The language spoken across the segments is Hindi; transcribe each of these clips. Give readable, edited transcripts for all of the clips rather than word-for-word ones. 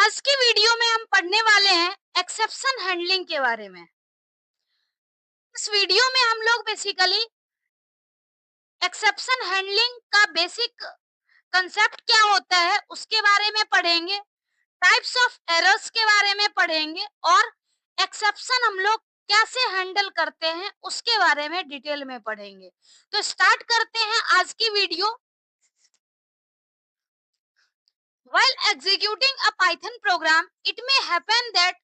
आज की वीडियो में हम पढ़ने वाले हैं एक्सेप्शन हैंडलिंग के बारे में। इस वीडियो में हम लोग बेसिकली एक्सेप्शन हैंडलिंग का बेसिक कंसेप्ट क्या होता है उसके बारे में पढ़ेंगे, टाइप्स ऑफ एरर्स के बारे में पढ़ेंगे और एक्सेप्शन हम लोग कैसे हैंडल करते हैं उसके बारे में डिटेल में पढ़ेंगे। तो स्टार्ट करते हैं आज की video. While executing a Python program, it may happen that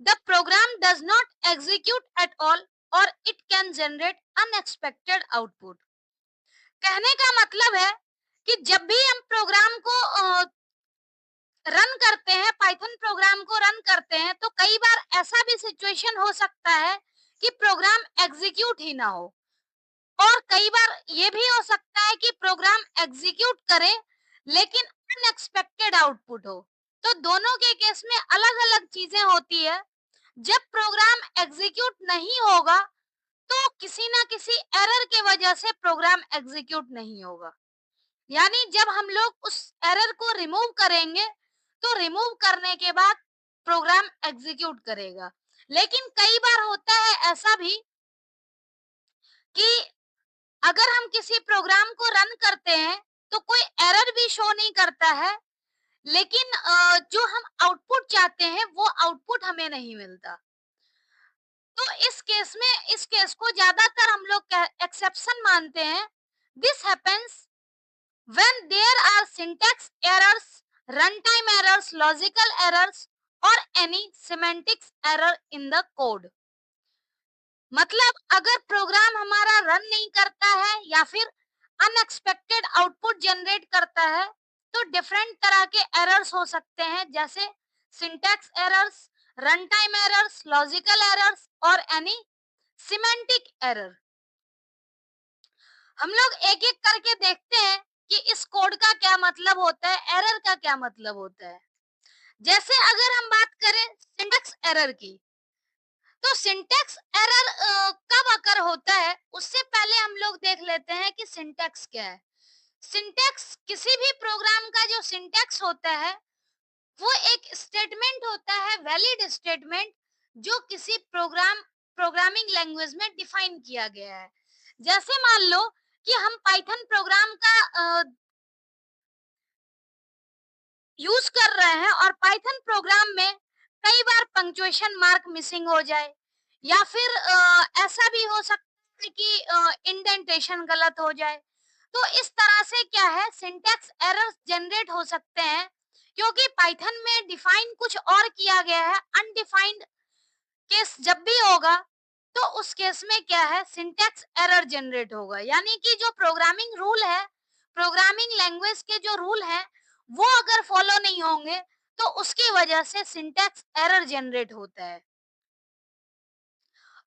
the program does not execute at all or it can generate unexpected output. कहने का मतलब है कि जब भी हम प्रोग्राम को रन करते हैं, पाइथन प्रोग्राम को रन करते हैं, तो कई बार ऐसा भी सिचुएशन हो सकता है कि प्रोग्राम एग्जीक्यूट ही ना हो और कई बार ये भी हो सकता है कि प्रोग्राम एग्जीक्यूट करे लेकिन अनएक्सपेक्टेड आउटपुट हो। तो दोनों के केस में अलग-अलग चीजें होती है। जब प्रोग्राम एग्जीक्यूट नहीं होगा तो किसी ना किसी एरर के वजह से प्रोग्राम एग्जीक्यूट नहीं होगा। यानी जब हम लोग उस एरर को रिमूव करेंगे तो रिमूव करने के बाद प्रोग्राम एग्जीक्यूट करेगा। लेकिन कई बार होता है ऐसा भी कि अगर हम किसी प्रोग्राम को रन करते हैं तो कोई एरर भी शो नहीं करता है, लेकिन जो हम आउटपुट चाहते हैं वो आउटपुट हमें नहीं मिलता। तो इस केस को ज्यादातर हम लोग एक्सेप्शन मानते हैं। This happens when there are syntax errors, run time errors, logical errors और any semantics error in the code. मतलब अगर प्रोग्राम हमारा रन नहीं करता है या फिर अनएक्सपेक्टेड आउटपुट जनरेट करता है तो डिफरेंट तरह के एरर्स हो सकते हैं, जैसे syntax errors, run time errors, logical errors और एनी सिमेंटिक एरर। हम लोग एक एक करके देखते हैं कि इस कोड का क्या मतलब होता है, एरर का क्या मतलब होता है। जैसे अगर हम बात करें सिंटैक्स एरर की, तो सिंटैक्स एरर कब अकर होता है उससे पहले हम लोग देख लेते हैं कि सिंटैक्स क्या है। सिंटैक्स किसी भी प्रोग्राम का जो सिंटैक्स होता है वो एक स्टेटमेंट होता है, वैलिड स्टेटमेंट, जो किसी प्रोग्रामिंग लैंग्वेज में डिफाइन किया गया है। जैसे मान लो कि हम पाइथन प्रोग्राम का यूज कर रहे हैं और पाइथन प्रोग्राम में कई बार पंक्चुएशन मार्क मिसिंग हो जाए या फिर ऐसा भी हो सकता है कि इंडेंटेशन गलत हो जाए। तो इस तरह से क्या है, सिंटैक्स एरर्स जनरेट हो सकते हैं क्योंकि पाइथन में डिफाइन कुछ और किया गया है। अनडिफाइंड केस जब भी होगा तो उस केस में क्या है, सिंटैक्स एरर जनरेट होगा। यानी कि जो प्रोग्रामिंग रूल है, प्रोग्रामिंग लैंग्वेज के जो रूल हैं वो अगर फॉलो नहीं होंगे तो उसकी वजह से सिंटैक्स एरर जनरेट होता है।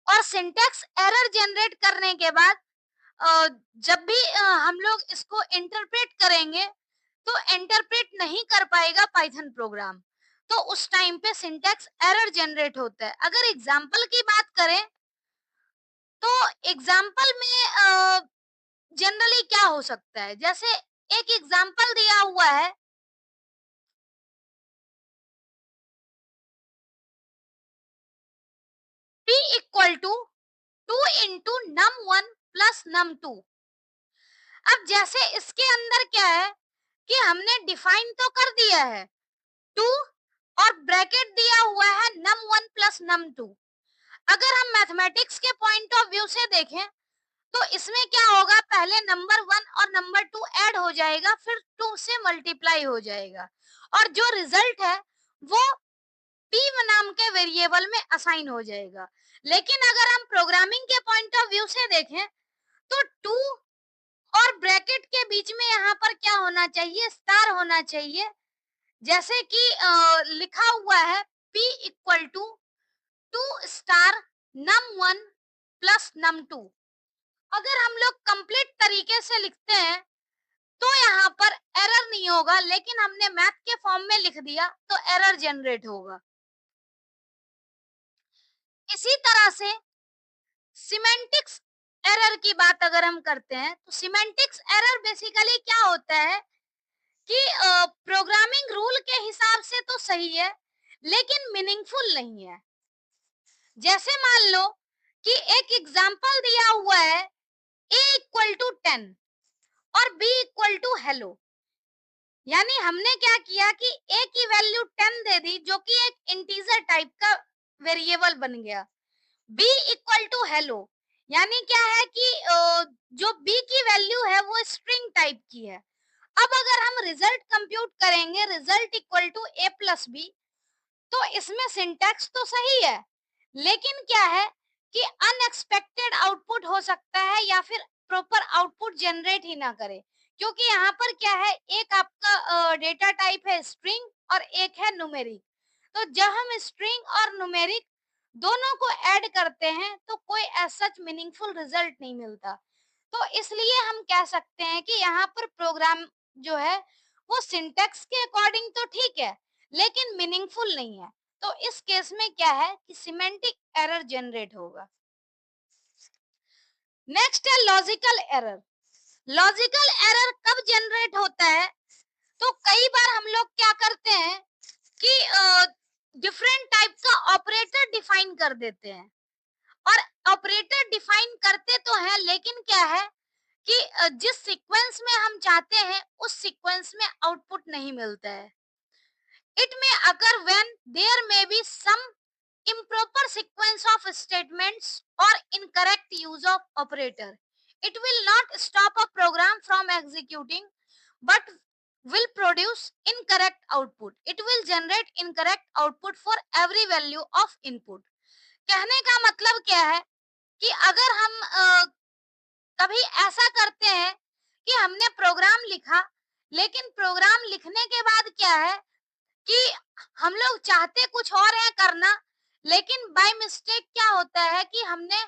और सिंटैक्स एरर जनरेट करने के बाद अ, जब भी हम लोग इसको इंटरप्रेट करेंगे तो इंटरप्रेट नहीं कर पाएगा पाइथन प्रोग्राम, तो उस टाइम पे सिंटैक्स एरर जनरेट होता है। अगर एग्जांपल की बात करें तो एग्जाम्पल में जनरली क्या हो सकता है, जैसे एक एग्जाम्पल दिया हुआ है p equal to 2 into num one plus num two. अब जैसे इसके अंदर क्या है कि हमने डिफाइन तो कर दिया है 2 और ब्रैकेट दिया हुआ है num one plus num two. अगर हम मैथमेटिक्स के पॉइंट ऑफ व्यू से देखें तो इसमें क्या होगा, पहले नंबर वन और नंबर टू ऐड हो जाएगा, फिर टू से मल्टीप्लाई हो जाएगा और जो रिजल्ट है वो p नाम के वेरिएबल में असाइन हो जाएगा। लेकिन अगर हम प्रोग्रामिंग के पॉइंट ऑफ व्यू से देखें तो टू और ब्रैकेट के बीच में यहाँ पर क्या होना चाहिए, स्टार होना चाहिए। जैसे कि लिखा हुआ है p equal to 2 star num one plus num two. अगर हम लोग कंप्लीट तरीके से लिखते हैं तो यहाँ पर एरर नहीं होगा, लेकिन हमने मैथ के फॉर्म में लिख दिया तो एरर जनरेट होगा। इसी तरह से सिमेंटिक्स एरर की बात अगर हम करते हैं तो सिमेंटिक्स एरर बेसिकली क्या होता है कि प्रोग्रामिंग रूल के हिसाब से तो सही है, लेकिन मीनिंगफुल नहीं है। जैसे मान लो कि एक एग्जाम्पल दिया हुआ है, a इक्वल टू 10 और b इक्वल टू हेलो। यानी हमने क्या किया कि a की वैल्यू 10 दे दी, जो कि एक इंटीजर टाइप का वेरिएबल बन गया। b इक्वल टू हेलो, यानी क्या है कि जो b की वैल्यू है वो स्ट्रिंग टाइप की है। अब अगर हम रिजल्ट कंप्यूट करेंगे, result equal to a plus B, तो इसमें सिंटैक्स तो सही है, लेकिन क्या है कि अनएक्सपेक्टेड आउटपुट हो सकता है या फिर प्रॉपर आउटपुट जनरेट ही ना करे। क्योंकि यहाँ पर क्या है, एक आपका डेटा टाइप है स्ट्रिंग और एक है न्यूमेरिक। तो जब हम स्ट्रिंग और न्यूमेरिक दोनों को ऐड करते हैं तो कोई ऐसा मीनिंगफुल रिजल्ट नहीं मिलता। तो इसलिए हम कह सकते हैं कि यहाँ पर प्रोग्राम जो है वो सिंटैक्स के अकॉर्डिंग तो ठीक है, लेकिन मीनिंगफुल नहीं है। तो इस केस में क्या है कि सिमेंटिक एरर जनरेट होगा। नेक्स्ट है लॉजिकल एरर। लॉजिकल एरर कब जनरेट होता है? तो कई बार हम लोग क्या करते हैं कि डिफरेंट टाइप का ऑपरेटर डिफाइन कर देते हैं, और ऑपरेटर डिफाइन करते तो हैं, लेकिन क्या है कि जिस सीक्वेंस में हम चाहते हैं उस सीक्वेंस में आउटपुट नहीं मिलता है। It may occur when there may be some improper sequence of statements or incorrect use of operator. It will not stop a program from executing, but will produce incorrect output. It will generate incorrect output for every value of input. कहने का मतलब क्या है कि अगर हम कभी ऐसा करते हैं कि हमने प्रोग्राम लिखा, लेकिन प्रोग्राम लिखने के बाद क्या है कि हम लोग चाहते कुछ और है करना, लेकिन बाय मिस्टेक क्या होता है कि हमने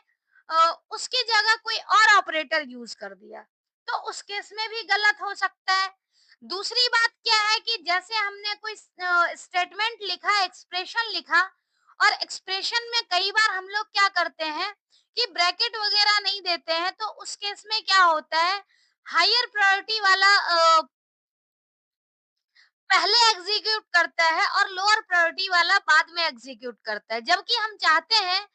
उसकी जगह कोई और ऑपरेटर यूज कर दिया, तो उस केस में भी गलत हो सकता है। दूसरी बात क्या है कि जैसे हमने कोई स्टेटमेंट लिखा, एक्सप्रेशन लिखा, और एक्सप्रेशन में कई बार हम लोग क्या करते हैं कि ब्रैकेट वगैरह नहीं देते हैं, तो उस केस में क्या होता है, हायर प्रायोरिटी वाला पहले एग्जीक्यूट करता है और लोअर प्रायोरिटी वाला बाद में एग्जीक्यूट करता है, जबकि हम चाहते हैं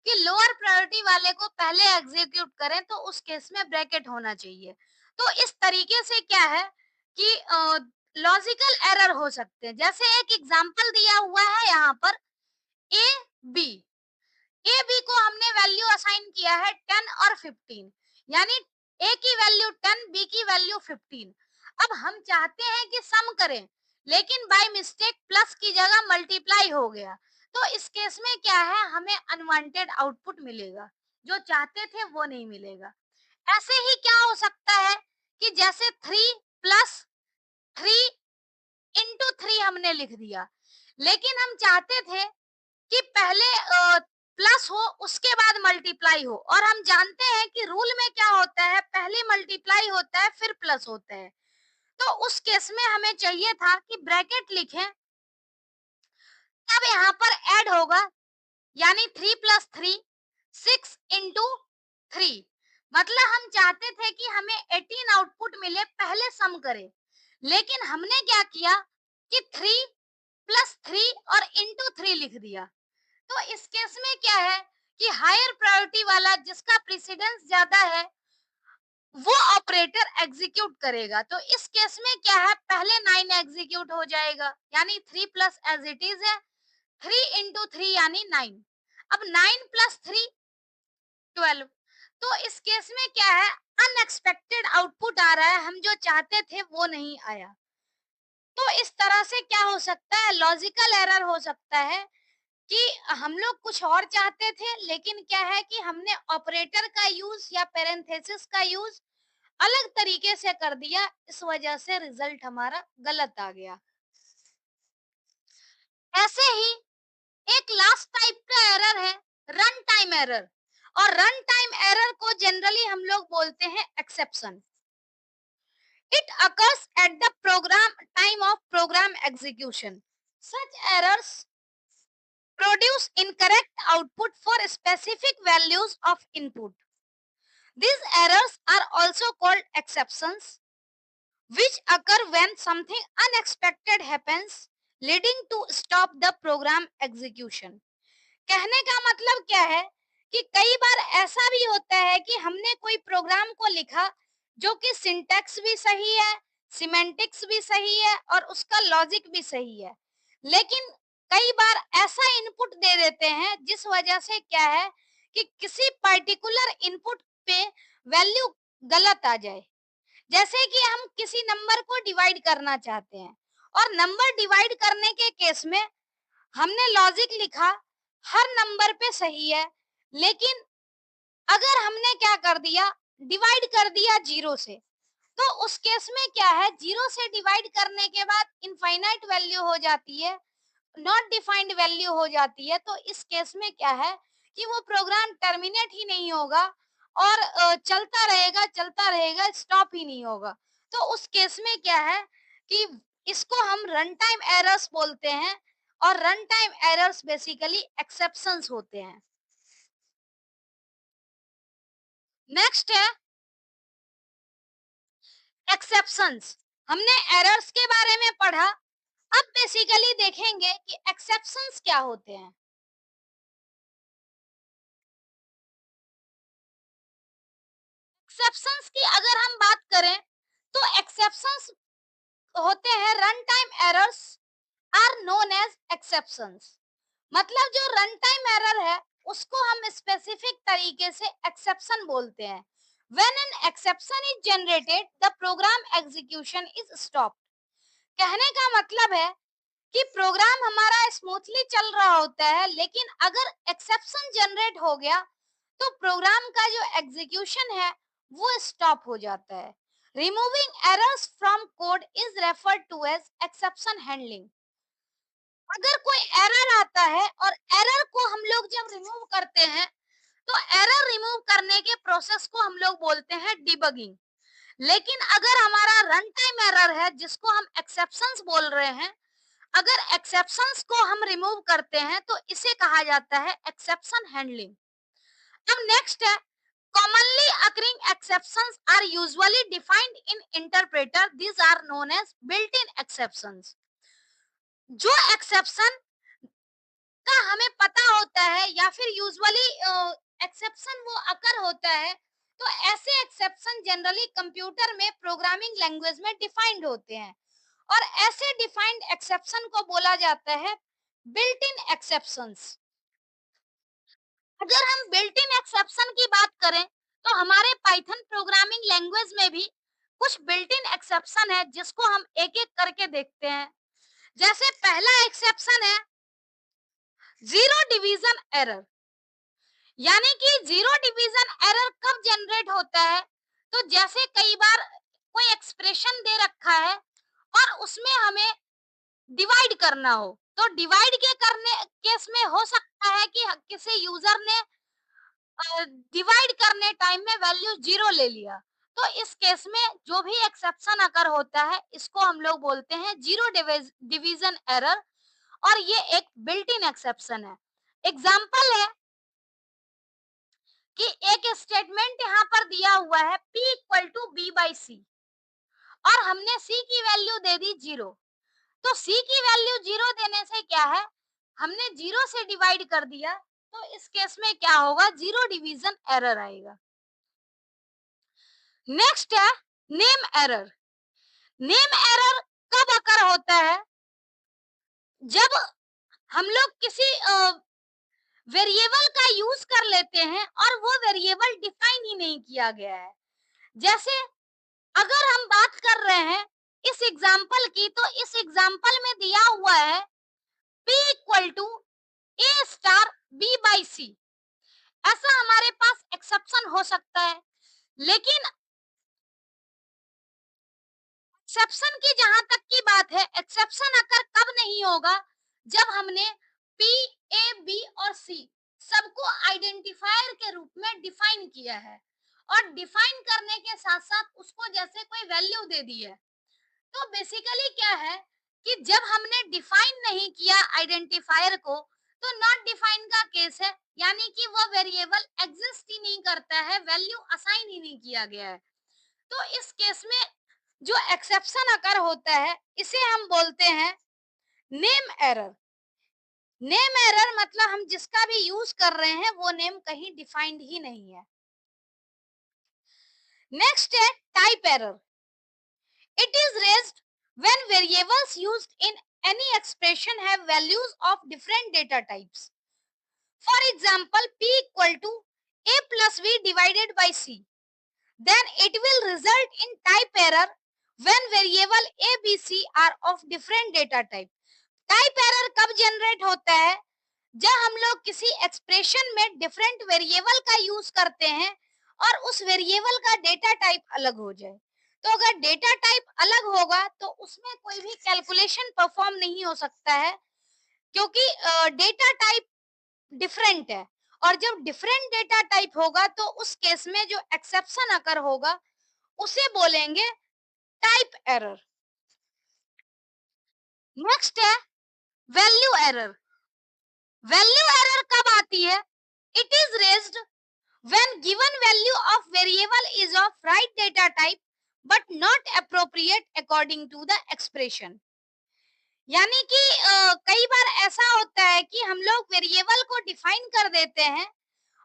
कि लोअर प्रायोरिटी वाले को पहले एग्जीक्यूट करें, तो उस केस में ब्रैकेट होना चाहिए। तो इस तरीके से क्या है कि लॉजिकल एरर हो सकते हैं। जैसे एक एग्जांपल दिया हुआ है यहाँ पर, ए बी। ए बी को हमने वैल्यू असाइन किया है 10 और 15, यानी ए की वैल्यू 10, बी की वैल्यू 15। अब हम चाहते हैं कि सम करें, लेकिन बाय मिस्टेक प्लस की जगह मल्टीप्लाई हो गया, तो इस केस में क्या है, हमें अनवांटेड आउटपुट मिलेगा, जो चाहते थे वो नहीं मिलेगा। ऐसे ही क्या हो सकता है कि जैसे 3 प्लस 3 इंटू 3 हमने लिख दिया, लेकिन हम चाहते थे कि पहले प्लस हो उसके बाद मल्टीप्लाई हो, और हम जानते हैं कि रूल में क्या होता है, पहले मल्टीप्लाई होता है फिर प्लस होता है। तो उस केस में हमें चाहिए था कि ब्रैकेट लिखें, तब यहाँ पर ऐड होगा, यानी 3 प्लस 3 6 इंटू 3। मतलब हम चाहते थे कि हमें 18 आउटपुट मिले पहले सम करें, लेकिन हमने क्या किया कि 3 प्लस 3 और इंटू 3 लिख दिया। तो इस केस में क्या है कि हायर प्रायोरिटी वाला जिसका प्रेसिडेंस ज्यादा है वो ऑपरेटर एग्जीक्यूट करेगा। तो इस केस में क्या है, पहले 9 एग्जीक्यूट हो जाएगा, यानी 3 प्लस एज इट इज है, 3 इंटू 3 यानी 9। अब 9 प्लस 3 12। तो इस केस में क्या है, अनएक्सपेक्टेड आउटपुट आ रहा है, हम जो चाहते थे वो नहीं आया। तो इस तरह से क्या हो सकता है, लॉजिकल एरर हो सकता है कि हम लोग कुछ और चाहते थे, लेकिन क्या है कि हमने ऑपरेटर का यूज या पेरेंथेसिस का यूज अलग तरीके से कर दिया, इस वजह से रिजल्ट हमारा गलत आ गया। ऐसे ही एक लास्ट टाइप का एरर है रन टाइम एरर, और रन टाइम एरर को जनरली हम लोग बोलते हैं exception. It occurs at the program time of program execution. Such errors produce incorrect output for specific values of input. These errors are also called exceptions. which occur when something unexpected happens leading to stop the program execution. कहने का मतलब क्या है कि कई बार ऐसा भी होता है कि हमने कोई प्रोग्राम को लिखा जो कि सिंटैक्स भी सही है, सिमेंटिक्स भी सही है और उसका लॉजिक भी सही है, लेकिन कई बार ऐसा इनपुट दे देते हैं जिस वजह से क्या है कि किसी पर्टिकुलर इनपुट पे वैल्यू गलत आ जाए। जैसे कि हम किसी नंबर को डिवाइड करना चाहते हैं और नंबर डिवाइड करने के केस में हमने लॉजिक लिखा, हर नंबर पे सही है, लेकिन अगर हमने क्या कर दिया, डिवाइड कर दिया जीरो से, तो उस केस में क्या है, जीरो से डिवाइड करने के बाद इनफाइनाइट वैल्यू हो जाती है, नॉट डिफाइंड वैल्यू हो जाती है। तो इस केस में क्या है कि वो प्रोग्राम टर्मिनेट ही नहीं होगा और चलता रहेगा, स्टॉप ही नहीं होगा। तो उस केस में क्या है कि इसको हम रन टाइम एरर्स बोलते हैं और run time errors basically exceptions होते हैं। नेक्स्ट है एक्सेप्शंस। हमने एरर्स के बारे में पढ़ा, अब बेसिकली देखेंगे कि एक्सेप्शंस क्या होते हैं। एक्सेप्शंस की अगर हम बात करें तो एक्सेप्शंस होते हैं run time errors are known as exceptions. मतलब जो रन टाइम एरर है उसको हम स्पेसिफिक तरीके से एक्सेप्शन बोलते हैं। When an exception is generated the program execution is stopped. कहने का मतलब है कि प्रोग्राम हमारा स्मूथली चल रहा होता है, लेकिन अगर एक्सेप्शन जनरेट हो गया तो प्रोग्राम का जो एग्जीक्यूशन है वो स्टॉप हो जाता है। Removing errors from code is referred to as exception handling. अगर कोई एरर आता है और एरर को हम लोग जब रिमूव करते हैं तो एरर रिमूव करने के प्रोसेस को हम लोग बोलते हैं डिबगिंग। लेकिन अगर हमारा रन टाइम एरर है जिसको हम एक्सेप्शंस बोल रहे हैं, अगर एक्सेप्शंस को हम रिमूव करते हैं तो इसे कहा जाता है एक्सेप्शन हैंडलिंग। अब नेक्स्ट है commonly occurring exceptions are usually defined in interpreter. These are known as built-in exceptions. जो एक्सेप्शन का हमें पता होता है या फिर यूजुअली एक्सेप्शन वो अकर होता है, तो ऐसे एक्सेप्शन जनरली कंप्यूटर में प्रोग्रामिंग लैंग्वेज में डिफाइंड होते हैं और ऐसे डिफाइंड एक्सेप्शन को बोला जाता है बिल्ट इन एक्सेप्शंस। अगर हम बिल्ट इन एक्सेप्शन की बात करें तो हमारे पाइथन प्रोग्रामिंग लैंग्वेज में भी कुछ बिल्ट इन एक्सेप्शन है जिसको हम एक एक करके देखते हैं। जैसे पहला एक्सेप्शन है जीरो डिवीजन एरर। यानी कि जीरो डिवीजन एरर कब जनरेट होता है, तो जैसे कई बार कोई एक्सप्रेशन दे रखा है और उसमें हमें डिवाइड करना हो, तो डिवाइड के करने केस में हो सकता है कि किसी यूजर ने डिवाइड करने टाइम में वैल्यू जीरो ले लिया। तो इस केस में जो भी एक्सेप्शन अकर होता है इसको हम लोग बोलते हैं जीरो डिवीजन एरर और ये एक बिल्ट इन एक्सेप्शन है। एग्जाम्पल है कि एक स्टेटमेंट यहाँ पर दिया हुआ है p equal to b by c और हमने c की वैल्यू दे दी जीरो। तो c की वैल्यू जीरो देने से क्या है, हमने जीरो से डिवाइड कर दिया, तो इस केस में क्या होगा, जीरो डिवीजन एरर आएगा। नेक्स्ट है नेम एरर। नेम एरर कब अकर होता है, जब हम लोग किसी वेरिएबल का यूज कर लेते हैं और वो वेरिएबल डिफाइन ही नहीं किया गया है। जैसे अगर हम बात कर रहे हैं इस एग्जाम्पल की, तो इस एग्जाम्पल में दिया हुआ है p equal to a star b by c. ऐसा हमारे पास एक्सेप्शन हो सकता है, लेकिन एक्सेप्शन की जहां तक की बात है, एक्सेप्शन अगर कब नहीं होगा, जब हमने p a b और c सबको आइडेंटिफायर के रूप में डिफाइन किया है और डिफाइन करने के साथ साथ उसको जैसे कोई वैल्यू दे दी है। तो बेसिकली क्या है कि जब हमने डिफाइन नहीं किया आइडेंटिफायर को तो नॉट डिफाइन का केस है, यानी कि वो वेरिएबल एग्जिस्ट ही नहीं करता है, वैल्यू असाइन ही नहीं किया गया है। तो इस केस में जो एक्सेप्शन अकर होता है इसे हम बोलते हैं नेम एरर। नेम एरर मतलब हम जिसका भी यूज कर रहे हैं वो नेम कहीं डिफाइंड ही नहीं है। नेक्स्ट है type error. It is raised when variables used in any expression have values of different data types. For example, p equal to a plus v divided by c. Then it will result in type error when variable a, b, c are of different data type. Type error कब जनरेट होता है? जब हम लोग किसी एक्सप्रेशन में डिफरेंट वेरिएबल का यूज करते हैं और उस वेरिएबल का डेटा टाइप अलग हो जाए। तो अगर डेटा टाइप अलग होगा तो उसमें कोई भी कैलकुलेशन परफॉर्म नहीं हो सकता है, क्योंकि डेटा टाइप डिफरेंट है। और जब डिफरेंट डेटा टाइप होगा तो उस केस में जो एक्सेप्शन अकर होगा उसे बोलेंगे टाइप एरर। नेक्स्ट है वैल्यू एरर। वैल्यू एरर कब आती है? It is raised when given value of variable is of right data type but not appropriate according to the expression। यानी कि कई बार ऐसा होता है कि हम लोग वेरिएबल को डिफाइन कर देते हैं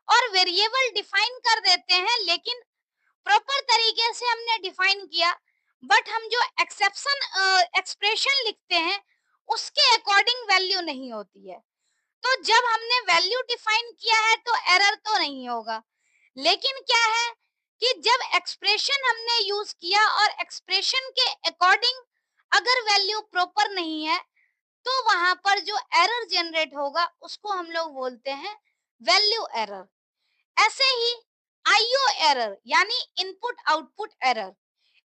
और वेरिएबल डिफाइन कर देते हैं लेकिन प्रॉपर तरीके से हमने डिफाइन किया, बट हम जो एक्सेप्शन एक्सप्रेशन लिखते हैं उसके अकॉर्डिंग वैल्यू नहीं होती है। तो जब हमने वैल्यू डिफाइन किया है तो एरर तो नहीं होगा, लेकिन क्या है कि जब एक्सप्रेशन हमने यूज किया और एक्सप्रेशन के अकॉर्डिंग अगर वैल्यू प्रॉपर नहीं है तो वहां पर जो एरर जनरेट होगा उसको हम लोग बोलते हैं वैल्यू एरर। ऐसे ही आईओ एरर यानी input output error.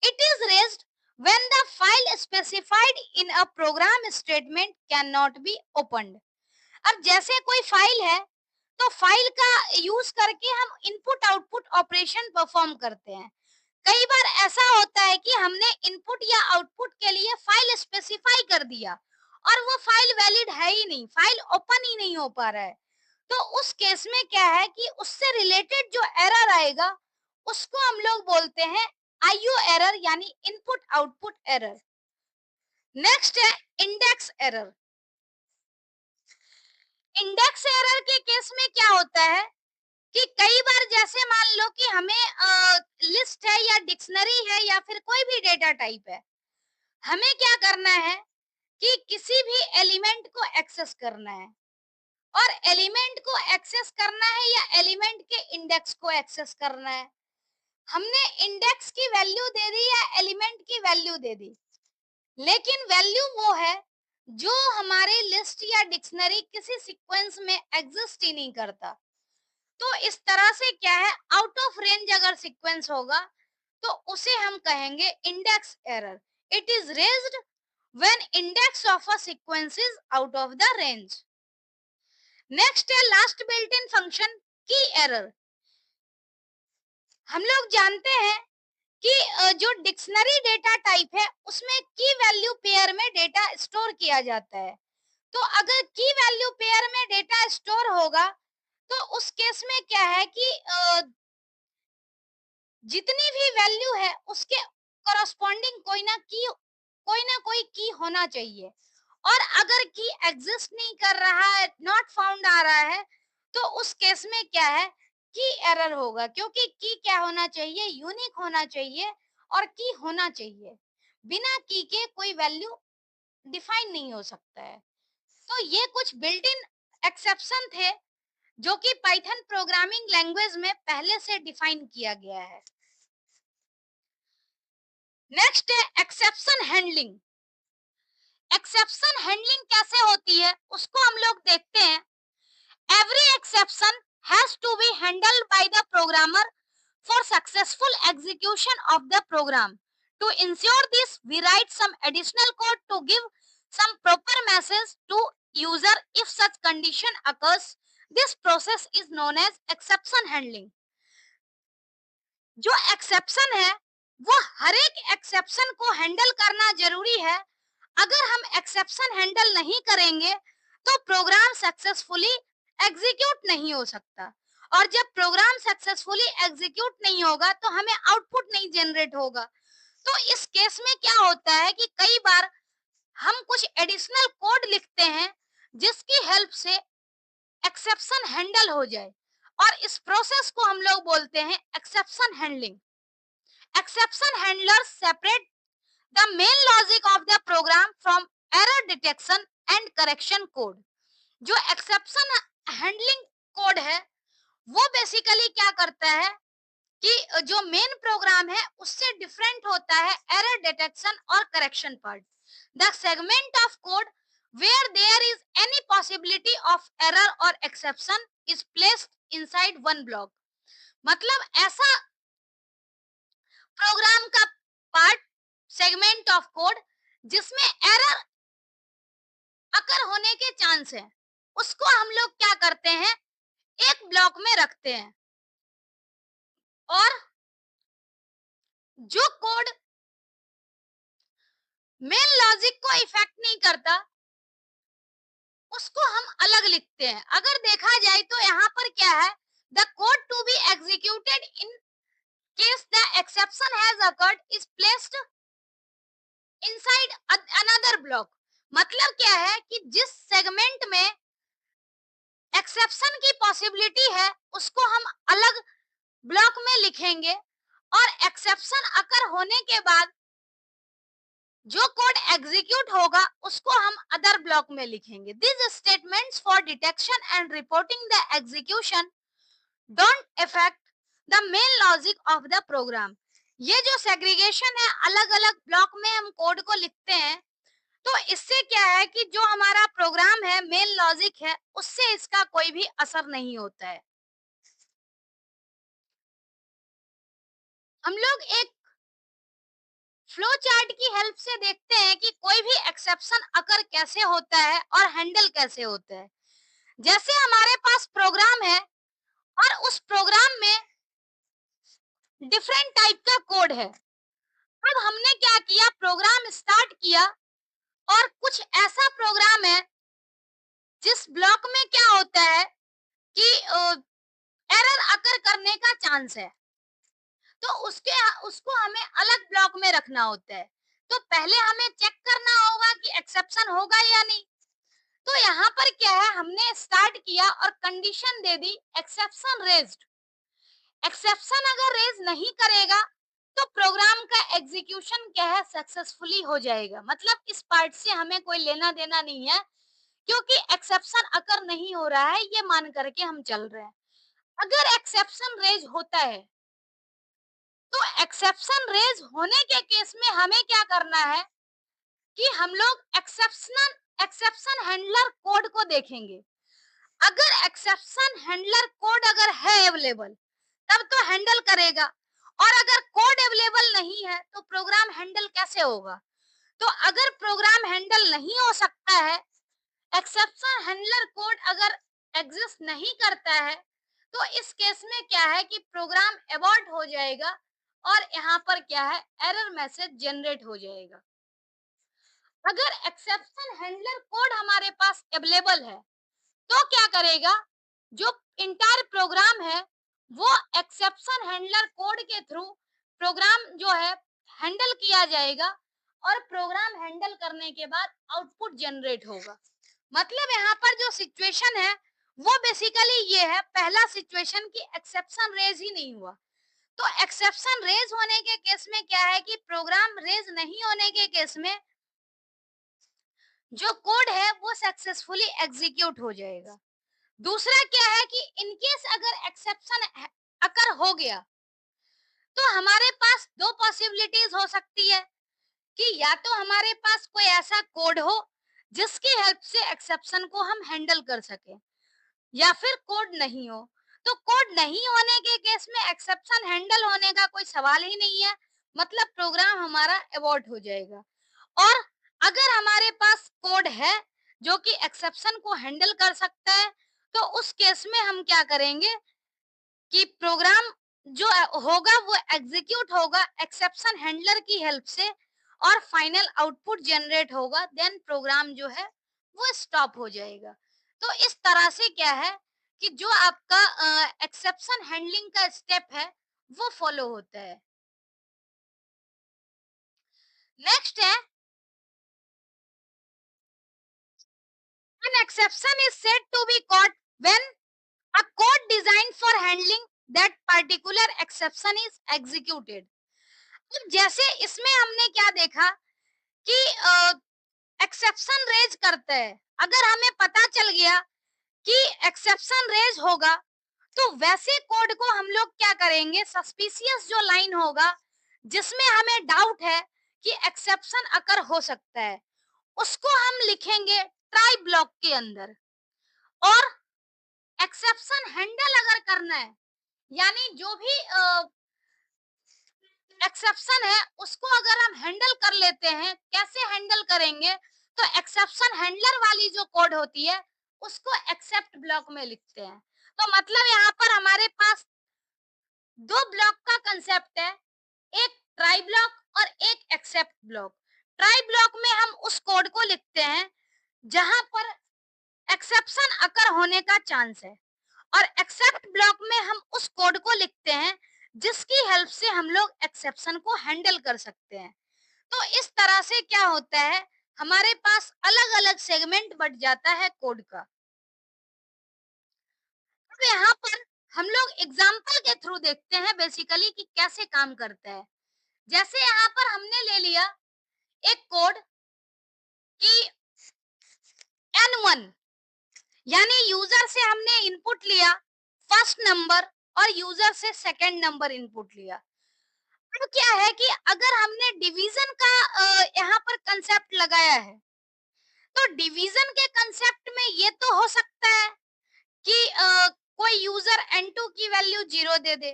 It is raised when the file specified in a program statement can not be opened. अब जैसे कोई फाइल है तो फाइल का यूज करके हम इनपुट आउटपुट ऑपरेशन परफॉर्म करते हैं। कई बार ऐसा होता है कि हमने इनपुट या आउटपुट के लिए फाइल स्पेसिफाई कर दिया और वो फाइल वैलिड है ही नहीं, फाइल ओपन ही नहीं हो पा रहा है। तो उस केस में क्या है कि उससे रिलेटेड जो एरर आएगा उसको हम लोग बोलते हैं आईओ एरर यानी इनपुट आउटपुट एरर। नेक्स्ट है इंडेक्स एरर। इंडेक्स एरर के केस में क्या होता है कि कई बार जैसे मान लो कि हमें लिस्ट है या डिक्शनरी है या फिर कोई भी डेटा टाइप है, हमें क्या करना है कि किसी भी एलिमेंट को एक्सेस करना है। और एलिमेंट को एक्सेस करना है या एलिमेंट के इंडेक्स को एक्सेस करना है। हमने इंडेक्स की वैल्यू दे दी या एलिमेंट की वैल्यू दे दी, लेकिन वैल्यू वो है जो हमारे लिस्ट या डिक्शनरी किसी सीक्वेंस में एग्जिस्ट ही नहीं करता। तो इस तरह से क्या है, आउट ऑफ रेंज अगर सीक्वेंस होगा तो उसे हम कहेंगे index error. It is raised when index of a sequence is out of the range. Next है लास्ट बिल्ट इन फंक्शन की एरर। हम लोग जानते हैं कि जो डिक्शनरी डेटा टाइप है उसमें की वैल्यू पेयर में डेटा स्टोर किया जाता है। तो अगर की वैल्यू पेयर में डेटा स्टोर होगा तो उस केस में क्या है कि जितनी भी वैल्यू है उसके करस्पॉन्डिंग कोई ना कोई की होना चाहिए। और अगर की एग्जिस्ट नहीं कर रहा है, नॉट फाउंड आ रहा है, तो उस केस में क्या है की एरर होगा, क्योंकि की क्या होना चाहिए, यूनिक होना चाहिए और की होना चाहिए। बिना की के कोई वैल्यू डिफाइन नहीं हो सकता है। तो ये कुछ बिल्ट इन एक्सेप्शन थे जो कि पाइथन प्रोग्रामिंग लैंग्वेज में पहले से डिफाइन किया गया है। नेक्स्ट है एक्सेप्शन हैंडलिंग। एक्सेप्शन हैंडलिंग कैसे होती है उसको हम लोग देखते हैं। Every exception has to be handled by the programmer for successful execution of the program. To ensure this, we write some additional code to give some proper message to user if such condition occurs. This process is known as exception handling. जो एक्सेप्शन है वो हर एक एक्सेप्शन को हैंडल करना जरूरी है। अगर हम एक्सेप्शन हैंडल नहीं करेंगे तो प्रोग्राम सक्सेसफुली एग्जीक्यूट नहीं हो सकता। और जब प्रोग्राम सक्सेसफुली एग्जीक्यूट नहीं होगा तो हमें आउटपुट नहीं जनरेट होगा। तो इस केस में क्या होता है कि कई बार हम कुछ एडिशनल कोड लिखते हैं जिसकी हेल्प से एक्सेप्शन हैंडल हो जाए, और इस प्रोसेस को हम लोग बोलते हैं exception handling. Exception handler separate the main logic of the program from error detection and correction code. जो एक्सेप्शन हैंडलिंग कोड है वो बेसिकली क्या करता है कि जो मेन प्रोग्राम है उससे डिफरेंट होता है एरर डिटेक्शन और correction part. The segment of code where there is any possibility of error और exception is placed inside one block. मतलब ऐसा प्रोग्राम का पार्ट, सेगमेंट ऑफ कोड जिसमें एरर अकर होने के चांस है, उसको हम लोग क्या करते हैं, एक ब्लॉक में रखते हैं। और जो कोड मेन लॉजिक को इफेक्ट नहीं करता उसको हम अलग लिखते हैं। अगर देखा जाए तो यहाँ पर क्या है, the code to be executed in case the exception has occurred is placed inside another block. मतलब क्या है कि जिस सेगमेंट में एक्सेप्शन की पॉसिबिलिटी है उसको हम अलग ब्लॉक में लिखेंगे, और एक्सेप्शन अकर होने के बाद जो कोड एग्जीक्यूट होगा उसको हम अदर ब्लॉक में लिखेंगे। This statements for detection and reporting the execution don't affect the main logic of the program. ये जो सेग्रीगेशन है, अलग अलग ब्लॉक में हम कोड को लिखते हैं, तो इससे क्या है कि जो हमारा प्रोग्राम है, मेन लॉजिक है, उससे इसका कोई भी असर नहीं होता है। हम लोग एक फ्लो चार्ट की हेल्प से देखते हैं कि कोई भी एक्सेप्शन अकर कैसे होता है और हैंडल कैसे होता है। जैसे हमारे पास प्रोग्राम है और उस प्रोग्राम में डिफरेंट टाइप का कोड है। अब हमने क्या किया, प्रोग्राम स्टार्ट किया और कुछ ऐसा प्रोग्राम है जिस ब्लॉक में क्या होता है कि एरर अकर करने का चांस है, तो उसके उसको हमें अलग ब्लॉक में रखना होता है। तो पहले हमें चेक करना होगा कि एक्सेप्शन होगा या नहीं। तो यहाँ पर क्या है, हमने स्टार्ट किया और कंडीशन दे दी एक्सेप्शन रेज्ड। एक्सेप्शन अगर रेज नहीं करेगा तो प्रोग्राम का एग्जीक्यूशन क्या है, सक्सेसफुली हो जाएगा। मतलब इस पार्ट से हमें कोई लेना देना नहीं है, क्योंकि एक्सेप्शन अकर नहीं हो रहा है ये मान करके हम चल रहे हैं। अगर एक्सेप्शन रेज होता है तो एक्सेप्शन रेज होने के केस में हमें क्या करना है कि हम लोग एक्सेप्शन हैंडलर कोड को देखेंगे। अगर एक्सेप्शन हैंडलर कोड अगर है अवेलेबल तब तो हैंडल करेगा, और अगर कोड अवेलेबल नहीं है तो प्रोग्राम हैंडल कैसे होगा। तो अगर प्रोग्राम हैंडल नहीं हो सकता है, एक्सेप्शन हैंडलर कोड अगर एग्जिस्ट नहीं करता है, तो इस केस में क्या है कि प्रोग्राम अबॉर्ट हो जाएगा और यहाँ पर क्या है, एरर मैसेज जनरेट हो जाएगा। अगर एक्सेप्शन हैंडलर कोड हमारे पास अवेलेबल है तो क्या करेगा, जो इंटायर प्रोग्राम है वो एक्सेप्शन हैंडलर कोड के थ्रू प्रोग्राम जो है हैंडल किया जाएगा, और प्रोग्राम हैंडल करने के बाद आउटपुट जनरेट होगा। मतलब यहाँ पर जो सिचुएशन है वो बेसिकली ये है, पहला सिचुएशन की एक्सेप्शन रेज ही नहीं हुआ। तो एक्सेप्शन रेज होने के केस में क्या है कि प्रोग्राम रेज नहीं होने के केस में जो कोड है वो सक्सेसफुली एग्जीक्यूट हो जाएगा। दूसरा क्या है कि इनकेस अगर एक्सेप्शन अकर हो गया तो हमारे पास दो पॉसिबिलिटीज हो सकती है कि या तो हमारे पास कोई ऐसा कोड हो जिसकी हेल्प से एक्सेप्शन को हम हैंडल कर सके, या फिर कोड नहीं हो। तो कोड नहीं होने के केस में एक्सेप्शन हैंडल होने का कोई सवाल ही नहीं है, मतलब प्रोग्राम हमारा अबॉर्ट हो जाएगा। और अगर हमारे पास कोड है जो कि एक्सेप्शन को हैंडल कर सकता है, तो उस केस में हम क्या करेंगे कि प्रोग्राम जो होगा वो एग्जीक्यूट होगा एक्सेप्शन हैंडलर की हेल्प से, और फाइनल आउटपुट जनरेट होगा, देन प्रोग्राम जो है वो स्टॉप हो जाएगा। तो इस तरह से क्या है कि जो आपका एक्सेप्शन हैंडलिंग का स्टेप है वो फॉलो होता है। नेक्स्ट है, an exception is said to be caught when a code designed for handling that particular exception is executed. अब जैसे इसमें हमने क्या देखा कि एक्सेप्शन रेज करते हैं, अगर हमें पता चल गया कि एक्सेप्शन रेज होगा तो वैसे कोड को हम लोग क्या करेंगे, सस्पिशियस जो लाइन होगा जिसमें हमें डाउट है कि एक्सेप्शन अकर हो सकता है, उसको हम लिखेंगे ट्राई ब्लॉक के अंदर। और एक्सेप्शन हैंडल अगर करना है, यानी जो भी एक्सेप्शन है उसको अगर हम हैंडल कर लेते हैं, कैसे हैंडल करेंगे, तो एक्सेप्शन हैंडलर वाली जो कोड होती है उसको एक्सेप्ट ब्लॉक में लिखते हैं। तो मतलब यहाँ पर हमारे पास दो ब्लॉक का कंसेप्ट है, एक ट्राई ब्लॉक और एक एक्सेप्ट ब्लॉक। ट्राई ब्लॉक में हम उस कोड को लिखते हैं जहां पर एक्सेप्शन अकर होने का चांस है, और एक्सेप्ट ब्लॉक में हम उस कोड को लिखते हैं जिसकी हेल्प से हम लोग एक्सेप्शन को हैंडल कर सकते हैं। तो इस तरह से क्या होता है, हमारे पास अलग अलग सेगमेंट बट जाता है कोड का। अब यहाँ पर हम लोग एग्जाम्पल के थ्रू देखते हैं बेसिकली कि कैसे काम करता है। जैसे यहाँ पर हमने ले लिया एक कोड कि N1, यानी यूजर से हमने इनपुट लिया फर्स्ट नंबर और यूजर से सेकंड नंबर इनपुट लिया। अब क्या है कि अगर हमने डिवीजन का यहाँ पर कंसेप्ट लगाया है, तो डिवीजन के कंसेप्ट में ये तो हो सकता है कि कोई यूजर N2 की वैल्यू 0 दे दे,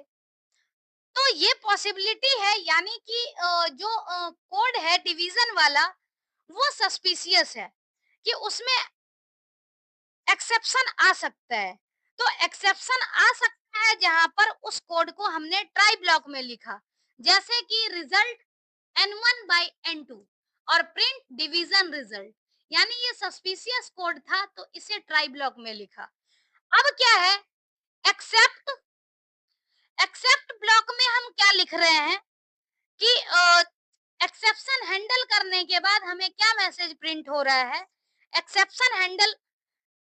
तो ये पॉसिबिलिटी है, यानी कि जो कोड है डिवीजन वाला वो सस्पिशियस है कि उसमें एक्सेप्शन आ सकता है। तो एक्सेप्शन आ सकता है जहां पर उस कोड को हमने ट्राई ब्लॉक में लिखा, जैसे कि रिजल्ट N1 बाई N2 और प्रिंट डिवीजन रिजल्ट, यानी ये सस्पिशियस कोड था तो इसे ट्राई ब्लॉक में लिखा। अब क्या है, एक्सेप्ट एक्सेप्ट ब्लॉक में हम क्या लिख रहे हैं कि एक्सेप्शन हैंडल करने के बाद हमें क्या मैसेज प्रिंट हो रहा है, एक्सेप्शन हैंडल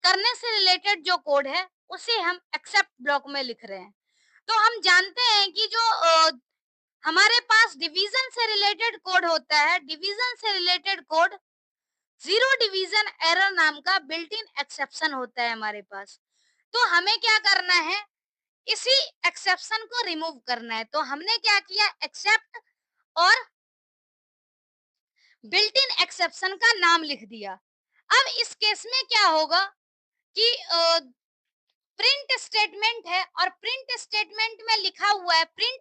करने से रिलेटेड जो कोड है उसे हम एक्सेप्ट ब्लॉक में लिख रहे हैं। तो हम जानते हैं कि जो हमारे पास डिवीजन से रिलेटेड कोड होता है, डिवीजन से related code zero division error नाम का बिल्ट इन एक्सेप्शन होता है हमारे पास। तो हमें क्या करना है, इसी एक्सेप्शन को रिमूव करना है। तो हमने क्या किया, एक्सेप्ट और बिल्ट इन एक्सेप्शन का नाम लिख दिया। अब इस केस में क्या होगा कि प्रिंट स्टेटमेंट है और प्रिंट स्टेटमेंट में लिखा हुआ है print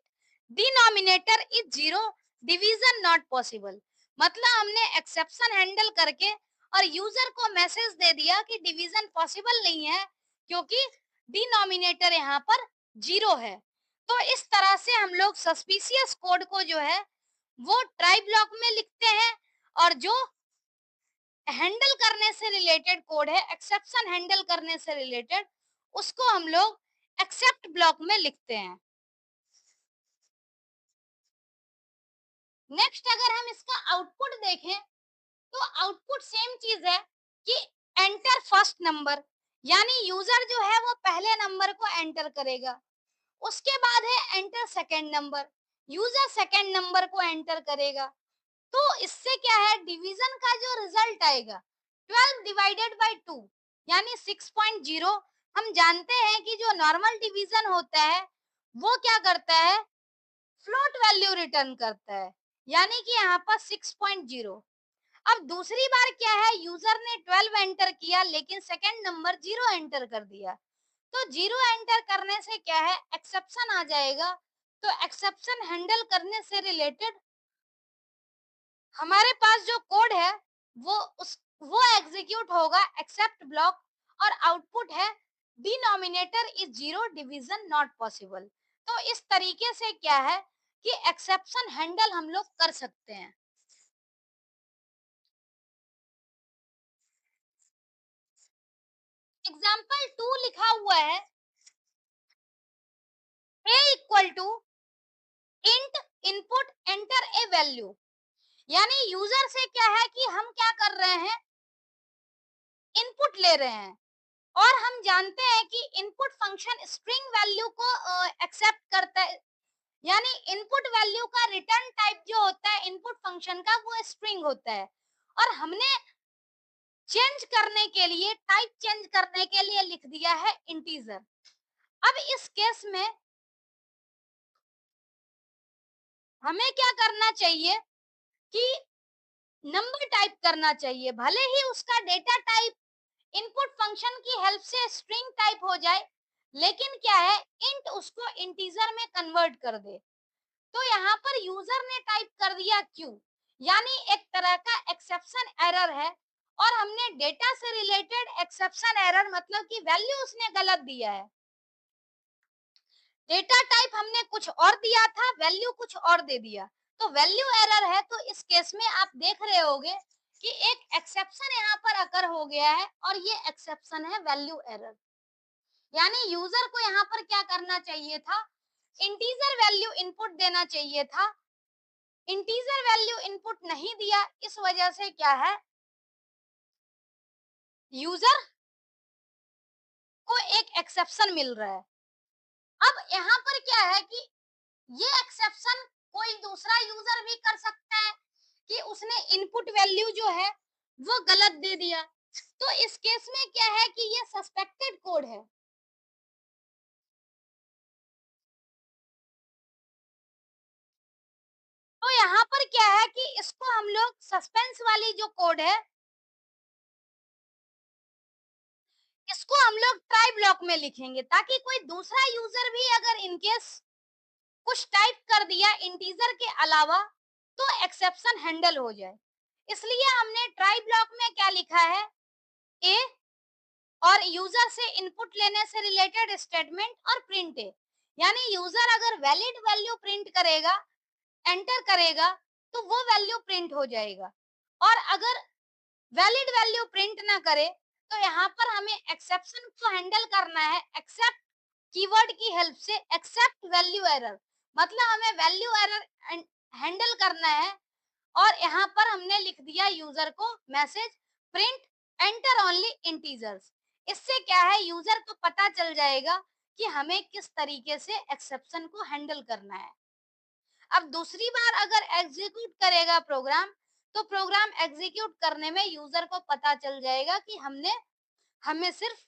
denominator is zero, division not possible. मतलब हमने एक्सेप्शन हैंडल करके और यूजर को मैसेज दे दिया कि डिवीजन पॉसिबल नहीं है क्योंकि डिनोमिनेटर यहाँ पर जीरो है। तो इस तरह से हम लोग सस्पिशियस कोड को जो है वो ट्राई ब्लॉक में लिखते हैं, और जो हैंडल करने से रिलेटेड कोड है, एक्सेप्शन हैंडल करने से रिलेटेड, उसको हम लोग एक्सेप्ट ब्लॉक में लिखते हैं। नेक्स्ट अगर हम इसका आउटपुट देखें तो आउटपुट सेम चीज है कि एंटर फर्स्ट नंबर, यानी यूजर जो है वो पहले नंबर को एंटर करेगा, उसके बाद है enter second number, user second number को एंटर करेगा। तो इससे क्या है, डिवीजन का जो रिजल्ट आएगा 12 डिवाइडेड बाय 2 यानी 6.0। हम जानते हैं कि जो नॉर्मल डिवीजन होता है वो क्या करता है, फ्लोट वैल्यू रिटर्न करता है, यानी कि यहाँ पर 6.0। अब दूसरी बार क्या है, यूजर ने 12 एंटर किया लेकिन सेकंड नंबर 0 एंटर कर दिया, तो 0 एंटर करने से क्या है, एक्सेप्शन आ जाएगा। तो एक्सेप्शन हैंडल करने से रिलेटेड हमारे पास जो कोड है वो एग्जीक्यूट होगा एक्सेप्ट ब्लॉक, और आउटपुट है denominator is zero, division not possible. तो इस तरीके से क्या है कि एक्सेप्शन हैंडल हम लोग कर सकते हैं। एग्जाम्पल 2 लिखा हुआ है, a equal to int input enter a value, यानी यूजर से क्या है कि हम क्या कर रहे हैं, इनपुट ले रहे हैं, और हम जानते हैं कि इनपुट फंक्शन स्ट्रिंग वैल्यू को एक्सेप्ट करता है। यानी इनपुट वैल्यू का रिटर्न टाइप जो होता है इनपुट फंक्शन का, वो स्ट्रिंग होता है, और हमने चेंज करने के लिए, टाइप चेंज करने के लिए लिख दिया है इंटीजर। अब इस केस में हमें क्या करना चाहिए कि नंबर टाइप करना चाहिए, भले ही उसका डेटा टाइप इनपुट फंक्शन की हेल्प से स्ट्रिंग टाइप हो जाए, लेकिन क्या है, इंट उसको इंटीजर में कन्वर्ट कर दे। तो यहाँ पर यूजर ने टाइप कर दिया क्यू, यानी एक तरह का एक्सेप्शन एरर है, और हमने डेटा से रिलेटेड एक्सेप्शन एरर मतलब कि वैल्यू उसने गलत दिया है। डेटा टाइप हमने कुछ और दिया था, वैल्यू कुछ और दे दिया, तो वैल्यू एरर है। तो इस केस में आप देख रहे होगे कि एक एक्सेप्शन यहाँ पर अकर हो गया है, और ये एक्सेप्शन है वैल्यू एरर। यानी यूजर को यहाँ पर क्या करना चाहिए था, इंटीजर वैल्यू इनपुट देना चाहिए था, इंटीजर वैल्यू इनपुट नहीं दिया, इस वजह से क्या है, यूजर को एक एक्सेप्शन मिल रहा है। अब यहाँ पर क्या है कि ये एक्सेप्शन कोई दूसरा यूजर भी कर सकता है कि उसने इनपुट वैल्यू जो है वो गलत दे दिया। तो इस केस में क्या है कि ये सस्पेक्टेड कोड है। तो यहाँ पर क्या है कि इसको हम लोग सस्पेंस वाली जो कोड है, इसको हम लोग ट्राई ब्लॉक में लिखेंगे, ताकि कोई दूसरा यूजर भी अगर इनकेस कुछ टाइप कर दिया इंटीजर के अलावा, तो एक्सेप्शन हैंडल हो जाए। इसलिए हमने ट्राई ब्लॉक में क्या लिखा है, ए, और यूजर से इनपुट लेने से रिलेटेड स्टेटमेंट, और प्रिंट ए। यानी यूजर अगर वैलिड वैल्यू प्रिंट करेगा, एंटर करेगा, तो वो वैल्यू प्रिंट हो जाएगा, और अगर वैलिड वैल्यू प्रिंट ना करे, तो यहाँ पर हमें एक्सेप्शन को हैंडल करना है एक्सेप्ट कीवर्ड की हेल्प से, एक्सेप्ट वैल्यू एरर, मतलब हमें वैल्यू एरर हैंडल करना है। और यहाँ पर हमने लिख दिया यूजर को message, print enter only integers. इससे क्या है, यूजर को पता चल जाएगा कि हमें किस तरीके से एक्सेप्शन को हैंडल करना है। अब दूसरी बार अगर एग्जीक्यूट करेगा प्रोग्राम, तो प्रोग्राम एग्जीक्यूट करने में यूजर को पता चल जाएगा कि हमें सिर्फ